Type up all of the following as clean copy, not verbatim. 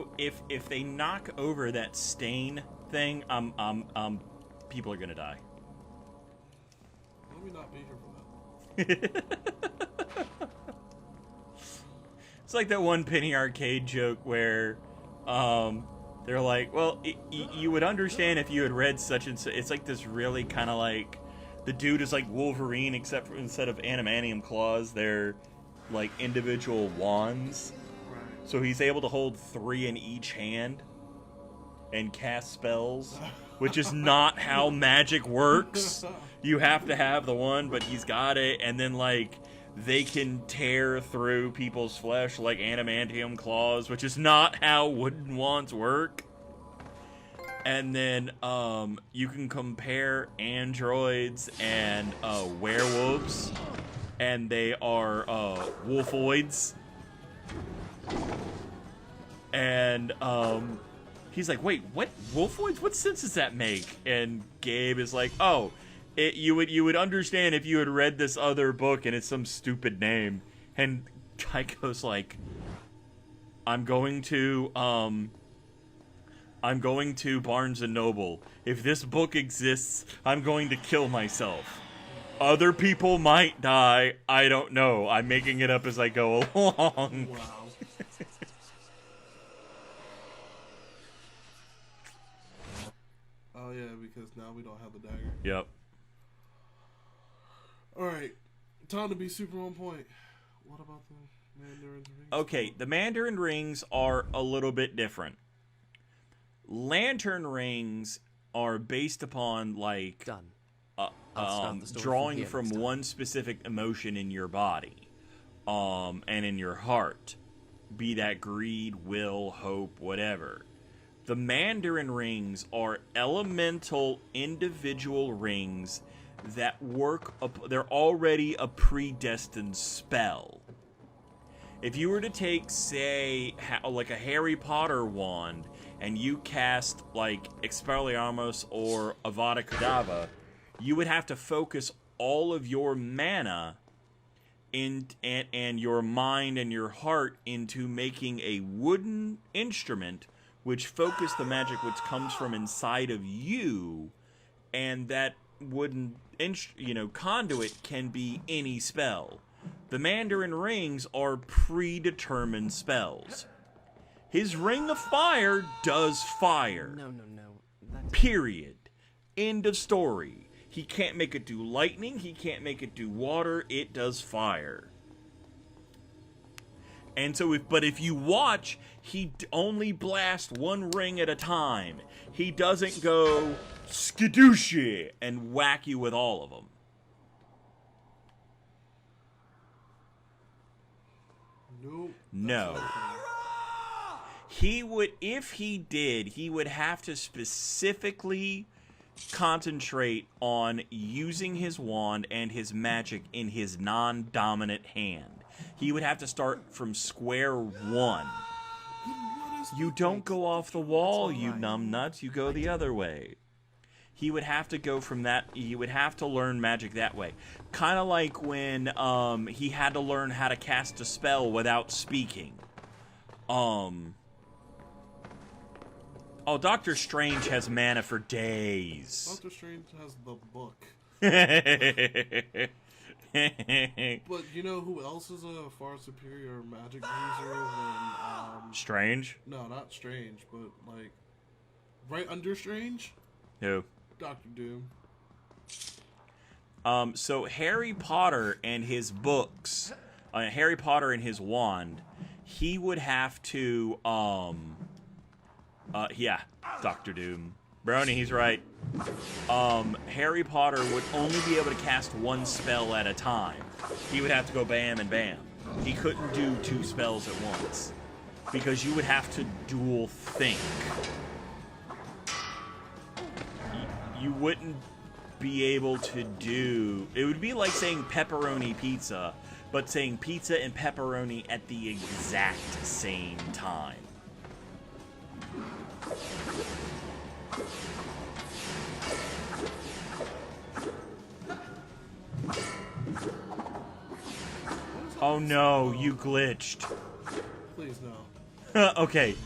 bro, if they knock over that stain thing, people are gonna die. Let me not be here for that. It's like that one Penny Arcade joke where, they're like, well, you would understand if you had read such and such. It's like this really kind of like, the dude is like Wolverine, except for instead of adamantium claws, they're like individual wands. Right. So he's able to hold 3 in each hand and cast spells, which is not how magic works. You have to have the one, but he's got it, and then like they can tear through people's flesh like adamantium claws, which is not how wooden wands work. And then you can compare androids and werewolves, and they are wolfoids. And he's like, wait, what? Wolfoids? What sense does that make? And Gabe is like, oh, you would understand if you had read this other book and it's some stupid name. And Tycho's like, I'm going to Barnes and Noble. If this book exists, I'm going to kill myself. Other people might die. I don't know. I'm making it up as I go along. Wow. Oh yeah, because now we don't have the dagger. Yep. Alright. Time to be super on point. What about the Mandarin rings? Okay, the Mandarin rings are a little bit different. Lantern rings are based upon, like, Done. drawing from one specific emotion in your body, and in your heart. Be that greed, will, hope, whatever. The Mandarin rings are elemental individual rings that work, they're already a predestined spell. If you were to take, say, like a Harry Potter wand, and you cast, like, Expelliarmus or Avada Kedavra, you would have to focus all of your mana and your mind and your heart into making a wooden instrument which focus the magic which comes from inside of you, and that wooden conduit can be any spell. The Mandarin rings are predetermined spells. His ring of fire does fire. No. Period. End of story. He can't make it do lightning. He can't make it do water. It does fire. And so, if you watch, he only blasts one ring at a time. He doesn't go skadooshie and whack you with all of them. Nope. No. He would, if he did, he would have to specifically concentrate on using his wand and his magic in his non-dominant hand. He would have to start from square one. You don't go off the wall, you numbnuts. You go the other way. He would have to go from that. He would have to learn magic that way. Kind of like when he had to learn how to cast a spell without speaking. Oh, Doctor Strange has mana for days. Doctor Strange has the book. But you know who else is a far superior magic user than Strange? No, not Strange, but like right under Strange? Who? Dr. Doom. So Harry Potter and his books, Harry Potter and his wand, he would have to yeah, Dr. Doom. Brony, he's right. Harry Potter would only be able to cast one spell at a time. He would have to go bam and bam. He couldn't do 2 spells at once. Because you would have to dual think. You wouldn't be able to do... It would be like saying pepperoni pizza, but saying pizza and pepperoni at the exact same time. Oh no, you glitched. Please no. Okay.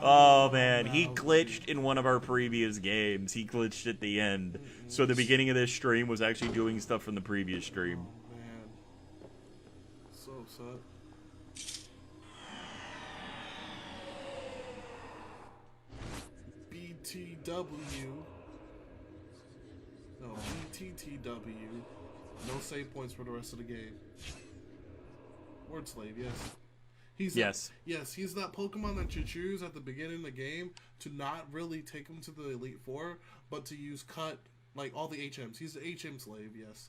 Oh man, he glitched in one of our previous games. He glitched at the end. So the beginning of this stream was actually doing stuff from the previous stream. Oh man. So upset. BTW. No, BTTW. No save points for the rest of the game. Word slave, yes. He's he's that Pokemon that you choose at the beginning of the game to not really take him to the Elite Four, but to use cut, like all the HMs. He's the HM slave, yes.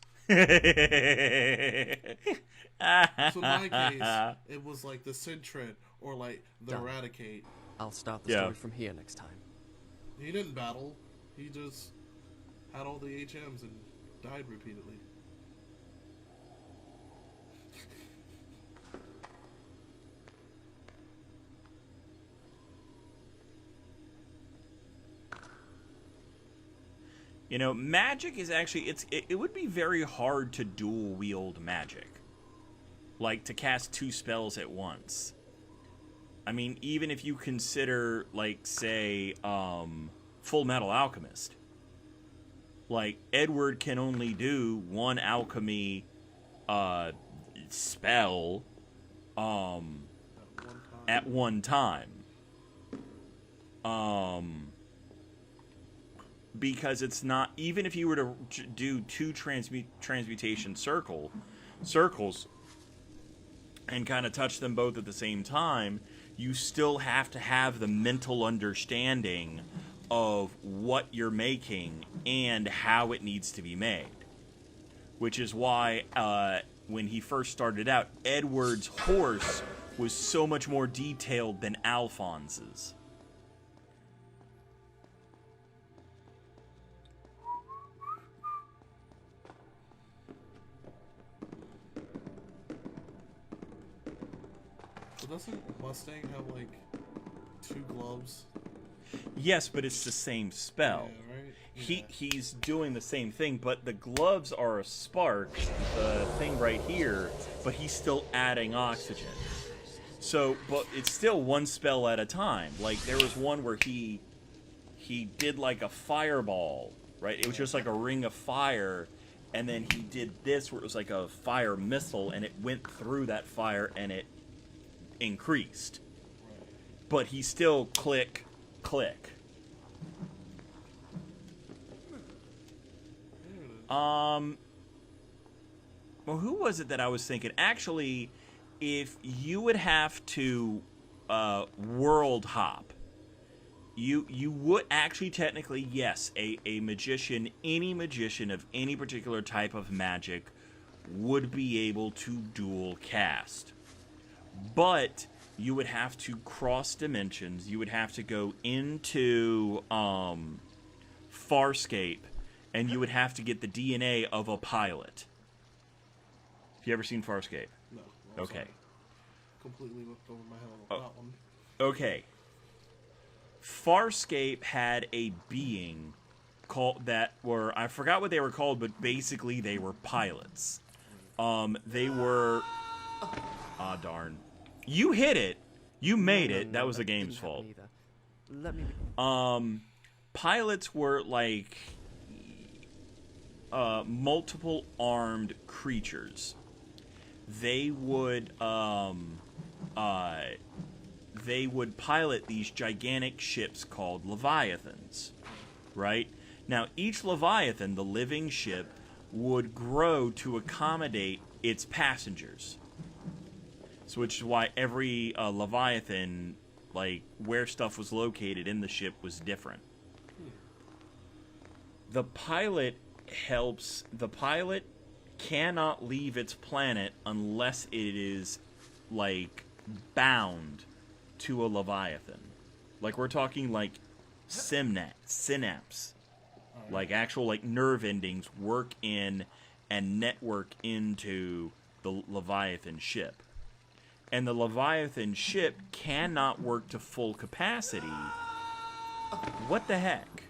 So in my case, it was like the Sentret or like the Eradicate. I'll start the story from here next time. He didn't battle. He just had all the HMs and died repeatedly. You know, magic is actually, it would be very hard to dual wield magic. Like, to cast 2 spells at once. I mean, even if you consider, like, say, Full Metal Alchemist. Like, Edward can only do 1 alchemy spell at one time. Because it's not, even if you were to do 2 transmutation circles and kind of touch them both at the same time, you still have to have the mental understanding of what you're making and how it needs to be made. Which is why when he first started out, Edward's horse was so much more detailed than Alphonse's. So doesn't Mustang have like 2 gloves? Yes, but it's the same spell. Yeah, right? He's doing the same thing, but the gloves are a spark, the thing right here, but he's still adding oxygen. So, but it's still 1 spell at a time. Like, there was one where he did like a fireball, right? It was just like a ring of fire, and then he did this where it was like a fire missile, and it went through that fire, and it increased. But he still click. Well, who was it that I was thinking? Actually, if you would have to world hop, you would actually technically, yes, a magician, any magician of any particular type of magic would be able to dual cast. But you would have to cross dimensions. You would have to go into Farscape, and you would have to get the DNA of a pilot. Have you ever seen Farscape? No. Okay. Sorry. Completely looked over my head on that one. Okay. Farscape had a being called that were, I forgot what they were called, but basically they were pilots. They were... Ah, darn. You hit it. You made it. That was the game's fault. Let me... Pilots were like multiple armed creatures. They would pilot these gigantic ships called Leviathans, right? Now, each Leviathan, the living ship, would grow to accommodate its passengers. So, which is why every Leviathan, like, where stuff was located in the ship was different. The pilot cannot leave its planet unless it is, like, bound to a Leviathan. Like, we're talking, like, synapse. Like, actual, like, nerve endings work in and network into the Leviathan ship. And the Leviathan ship cannot work to full capacity. What the heck?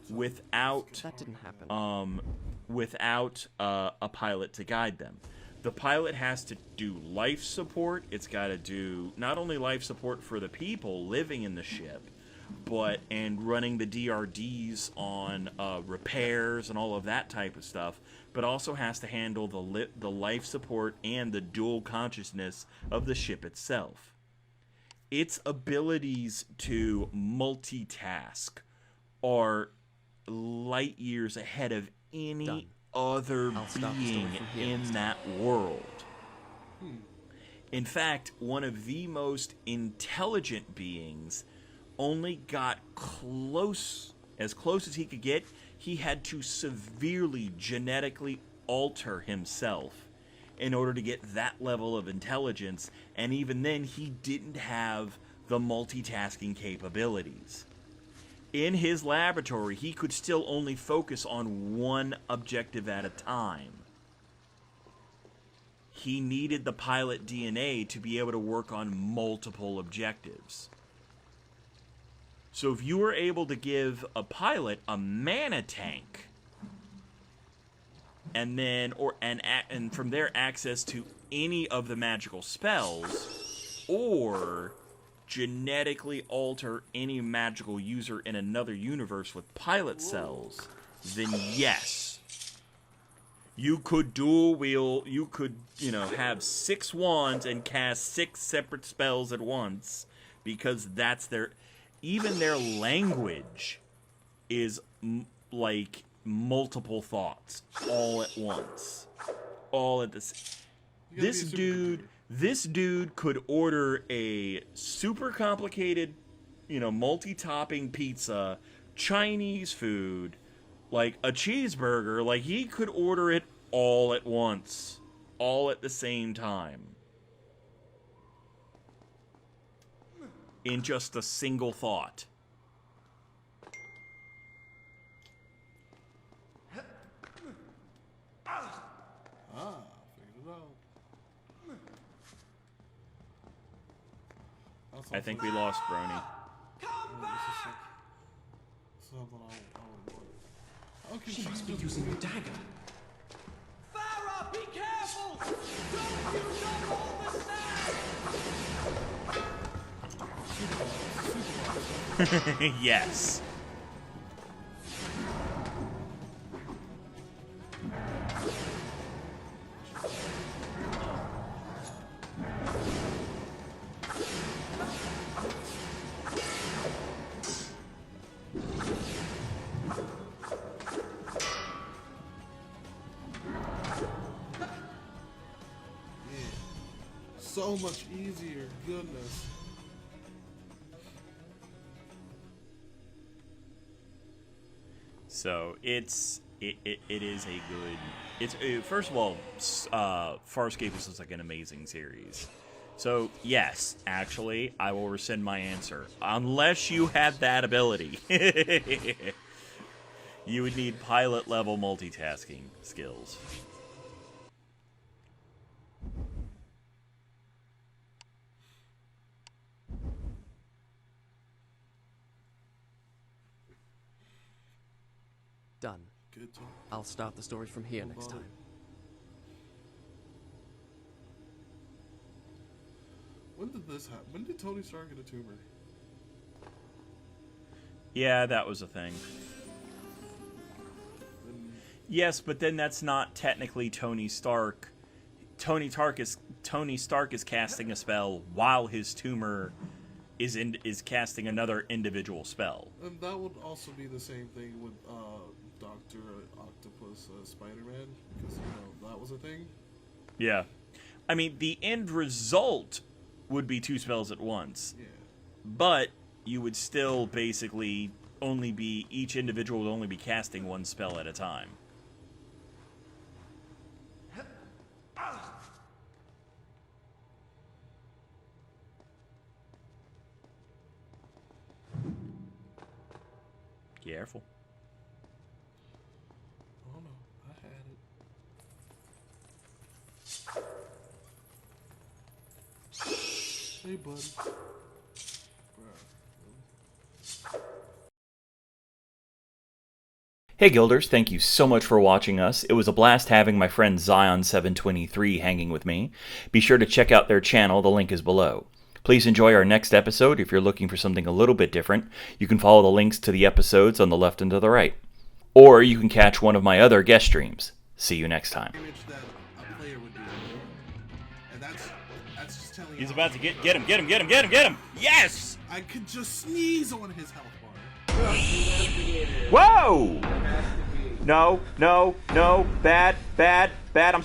Without that didn't happen. Without a pilot to guide them. The pilot has to do life support. It's got to do not only life support for the people living in the ship, and running the DRDs on repairs and all of that type of stuff, but also has to handle the life support and the dual consciousness of the ship itself. Its abilities to multitask are light years ahead of any other being in that world. In fact, one of the most intelligent beings only got as close as he could get. He had to severely genetically alter himself in order to get that level of intelligence, and even then he didn't have the multitasking capabilities. In his laboratory, he could still only focus on one objective at a time. He needed the pilot DNA to be able to work on multiple objectives. So if you were able to give a pilot a mana tank, and then and from there access to any of the magical spells, or genetically alter any magical user in another universe with pilot cells, then yes, you could dual wield. You could, have 6 wands and cast 6 separate spells at once, because that's even their language is like multiple thoughts all at once, all at this. This dude could order a super complicated, multi-topping pizza, Chinese food, like a cheeseburger. Like, he could order it all at once, all at the same time, in just a single thought. Figured it out. I think we lost Brony. Come back! Something I would want. She must be using the dagger. Farah, be careful! Don't use up all the snacks! Yes. So much easier, goodness. So it is a good. First of all, Farscape is like an amazing series. So yes, actually, I will rescind my answer. Unless you had that ability, you would need pilot level multitasking skills. Done. Good job. I'll start the story from here next time. When did this happen? When did Tony Stark get a tumor? Yeah, that was a thing. Yes, but then that's not technically Tony Stark. Tony Stark is casting a spell while his tumor is casting another individual spell. And that would also be the same thing with Dr. Octopus Spider-Man, because that was a thing. Yeah, I mean, the end result would be 2 spells at once. Yeah. But you would still basically each individual would only be casting 1 spell at a time. Careful. Oh no, I had it. Hey, buddy. Hey Guilders, thank you so much for watching us. It was a blast having my friend Xion723 hanging with me. Be sure to check out their channel, the link is below. Please enjoy our next episode. If you're looking for something a little bit different, you can follow the links to the episodes on the left and to the right. Or you can catch one of my other guest streams. See you next time. He's about to get him! Yes! I could just sneeze on his health bar. Whoa! No, bad. I'm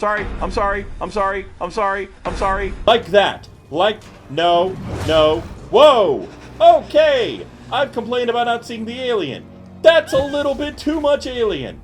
sorry. Like that. No. Whoa! Okay! I've complained about not seeing the alien. That's a little bit too much alien.